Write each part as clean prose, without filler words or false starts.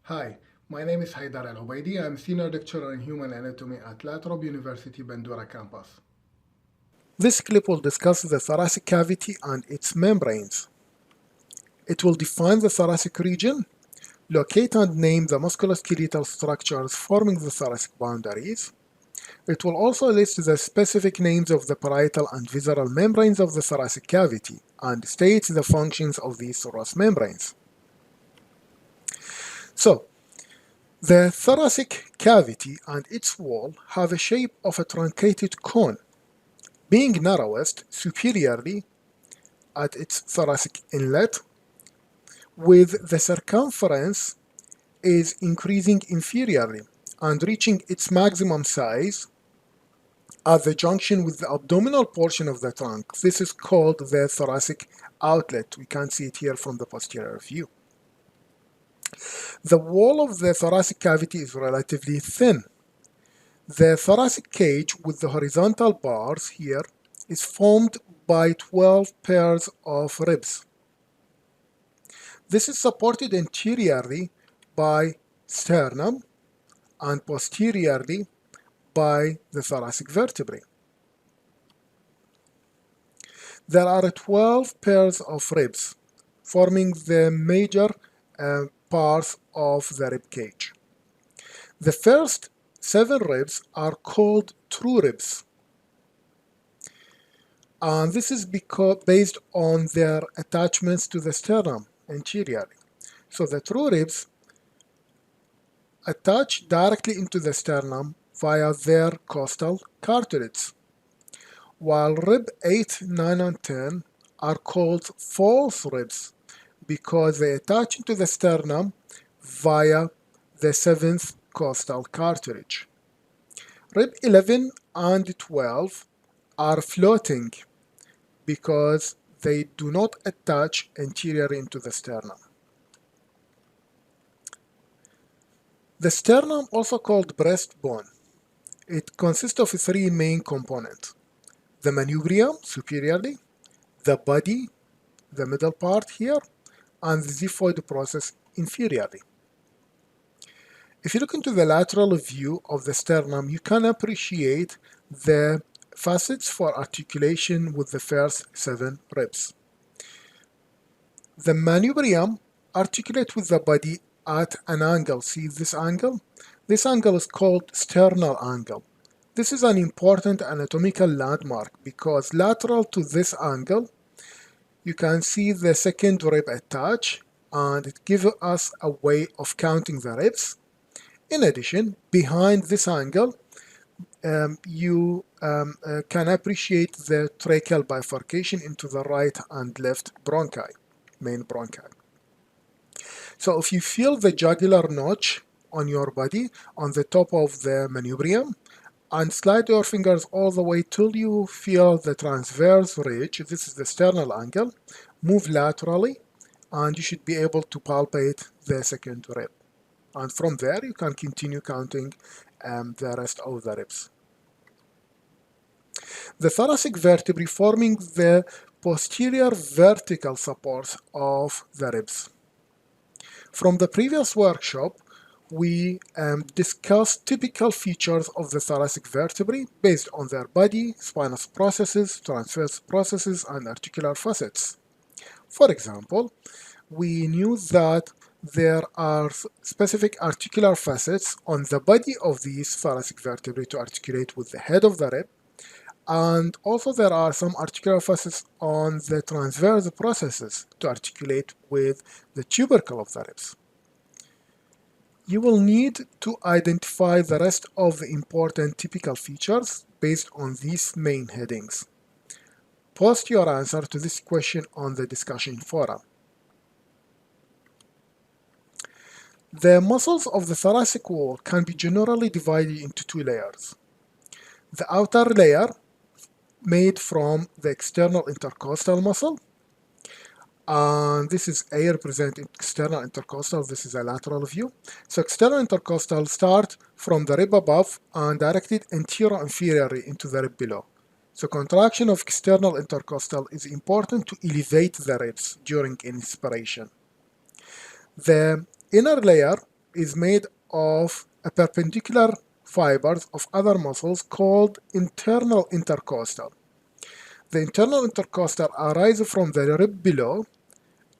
Hi, my name is Haidar Al-Ubaidi. I'm Senior Lecturer in Human Anatomy at Latrobe University, Bandura campus. This clip will discuss the thoracic cavity and its membranes. It will define the thoracic region, locate and name the musculoskeletal structures forming the thoracic boundaries. It will also list the specific names of the parietal and visceral membranes of the thoracic cavity and state the functions of these thoracic membranes. So, the thoracic cavity and its wall have a shape of a truncated cone, being narrowest superiorly at its thoracic inlet, with the circumference is increasing inferiorly and reaching its maximum size at the junction with the abdominal portion of the trunk. This is called the thoracic outlet. We can see it here from the posterior view. The wall of the thoracic cavity is relatively thin. The thoracic cage with the horizontal bars here is formed by 12 pairs of ribs. This is supported anteriorly by sternum and posteriorly by the thoracic vertebrae. There are 12 pairs of ribs forming the major parts of the rib cage. The first 7 ribs are called true ribs, and this is based on their attachments to the sternum anteriorly. So the true ribs attach directly into the sternum via their costal cartilage, while rib 8, 9, and 10 are called false ribs because they attach into the sternum via the 7th costal cartilage. Rib 11 and 12 are floating because they do not attach anteriorly into the sternum. The sternum, also called breastbone, it consists of 3 main components: the manubrium superiorly, the body, the middle part here, and the xiphoid process inferiorly. If you look into the lateral view of the sternum, you can appreciate the facets for articulation with the first 7 ribs. The manubrium articulates with the body at an angle. See this angle? This angle is called sternal angle. This is an important anatomical landmark because lateral to this angle, you can see the second rib attached, and it gives us a way of counting the ribs. In addition, behind this angle, you can appreciate the tracheal bifurcation into the right and left bronchi, main bronchi. So if you feel the jugular notch on your body on the top of the manubrium and slide your fingers all the way till you feel the transverse ridge, this is the sternal angle, move laterally, and you should be able to palpate the second rib. And from there, you can continue counting the rest of the ribs. The thoracic vertebrae forming the posterior vertical supports of the ribs. From the previous workshop, we discussed typical features of the thoracic vertebrae based on their body, spinous processes, transverse processes, and articular facets. For example, we knew that there are specific articular facets on the body of these thoracic vertebrae to articulate with the head of the rib, and also there are some articular facets on the transverse processes to articulate with the tubercle of the ribs. You will need to identify the rest of the important typical features based on these main headings. Post your answer to this question on the discussion forum. The muscles of the thoracic wall can be generally divided into 2 layers. The outer layer, made from the external intercostal muscle, and this is A representing external intercostal, this is a lateral view. So external intercostal start from the rib above and directed anterior-inferiorly into the rib below. So contraction of external intercostal is important to elevate the ribs during inspiration. The inner layer is made of a perpendicular fibers of other muscles called internal intercostal. The internal intercostal arises from the rib below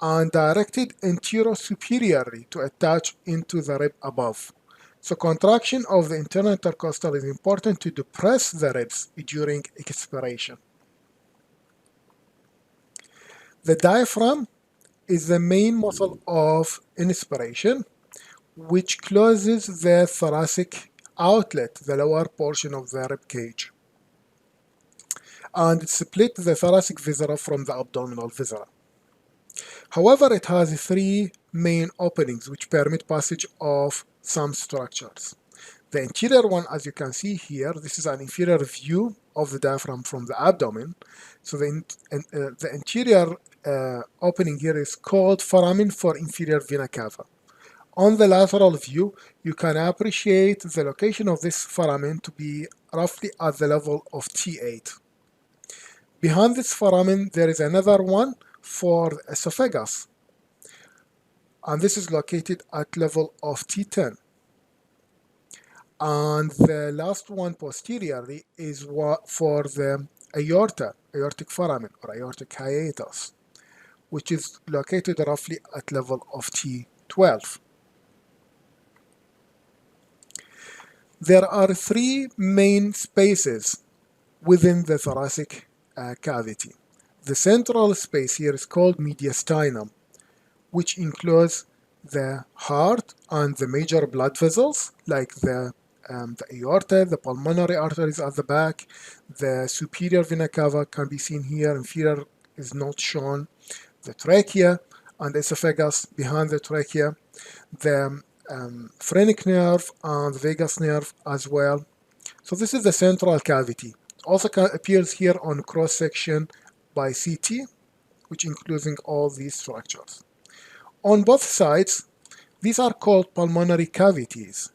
and directed anterior-superiorly to attach into the rib above. So contraction of the internal intercostal is important to depress the ribs during expiration. The diaphragm is the main muscle of inspiration, which closes the thoracic outlet, the lower portion of the rib cage, and it splits the thoracic viscera from the abdominal viscera. However, it has three main openings which permit passage of some structures. The anterior one, as you can see here, this is an inferior view of the diaphragm from the abdomen. So the anterior opening here is called foramen for inferior vena cava. On the lateral view, you can appreciate the location of this foramen to be roughly at the level of T8. Behind this foramen, there is another one for the esophagus, and this is located at level of T10. And the last one posteriorly is for the aorta, aortic foramen or aortic hiatus, which is located roughly at level of T12. There are three main spaces within the thoracic cavity. The central space here is called mediastinum, which includes the heart and the major blood vessels like the aorta, the pulmonary arteries at the back, the superior vena cava can be seen here, inferior is not shown, the trachea and esophagus behind the trachea, the phrenic nerve and the vagus nerve as well. So this is the central cavity. Also appears here on cross section by CT, which including all these structures. On both sides, these are called pulmonary cavities,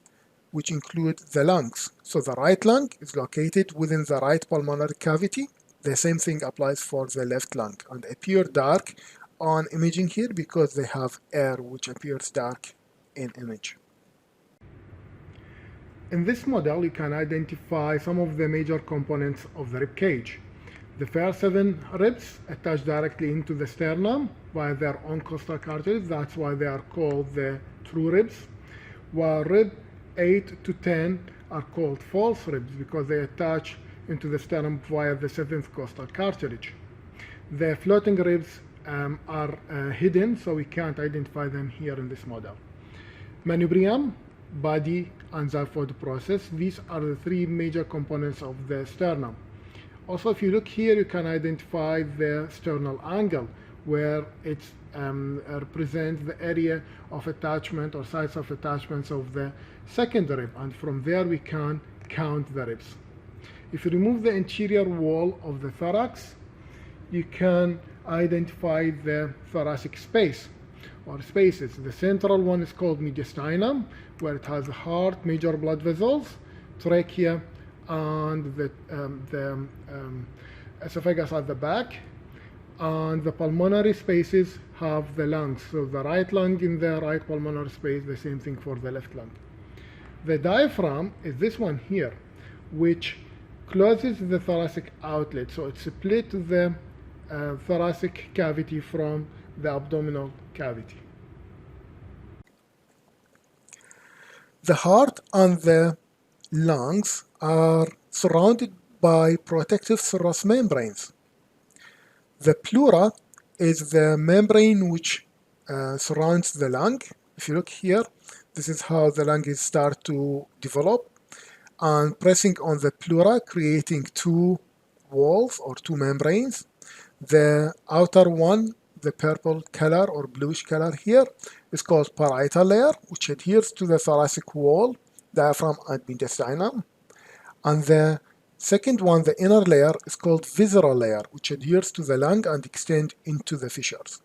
which include the lungs. So the right lung is located within the right pulmonary cavity. The same thing applies for the left lung and appear dark on imaging here because they have air which appears dark in image. In this model, you can identify some of the major components of the rib cage. The first 7 ribs attach directly into the sternum by their own costal cartilage. That's why they are called the true ribs. While rib 8 to 10 are called false ribs because they attach into the sternum via the 7th costal cartilage. The floating ribs are hidden, so we can't identify them here in this model. Manubrium, body, and xiphoid process, these are the 3 major components of the sternum. Also, if you look here, you can identify the sternal angle, where it represents the area of attachment or sites of attachments of the second rib, and from there we can count the ribs. If you remove the anterior wall of the thorax, you can identify the thoracic space or spaces. The central one is called mediastinum, where it has the heart, major blood vessels, trachea, and the esophagus at the back. And the pulmonary spaces have the lungs. So the right lung in the right pulmonary space, the same thing for the left lung. The diaphragm is this one here, which closes the thoracic outlet. So it splits the thoracic cavity from the abdominal cavity. The heart and the lungs are surrounded by protective serous membranes. The pleura is the membrane which surrounds the lung. If you look here, this is how the lung is start to develop, and pressing on the pleura, creating 2 walls or 2 membranes. The outer one, the purple color or bluish color here, is called parietal layer, which adheres to the thoracic wall, diaphragm, and mediastinum. And the second one, the inner layer, is called visceral layer, which adheres to the lung and extends into the fissures.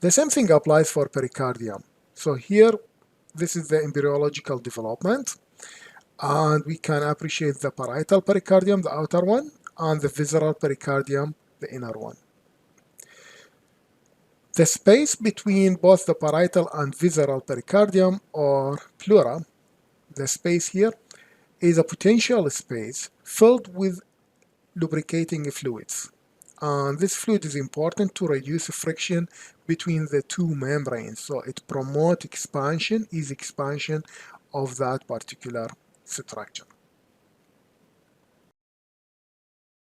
The same thing applies for pericardium. So here, this is the embryological development, and we can appreciate the parietal pericardium, the outer one, and the visceral pericardium, the inner one. The space between both the parietal and visceral pericardium, or pleura, the space here, is a potential space filled with lubricating fluids. And this fluid is important to reduce friction between the two membranes. So it promotes expansion of that particular structure.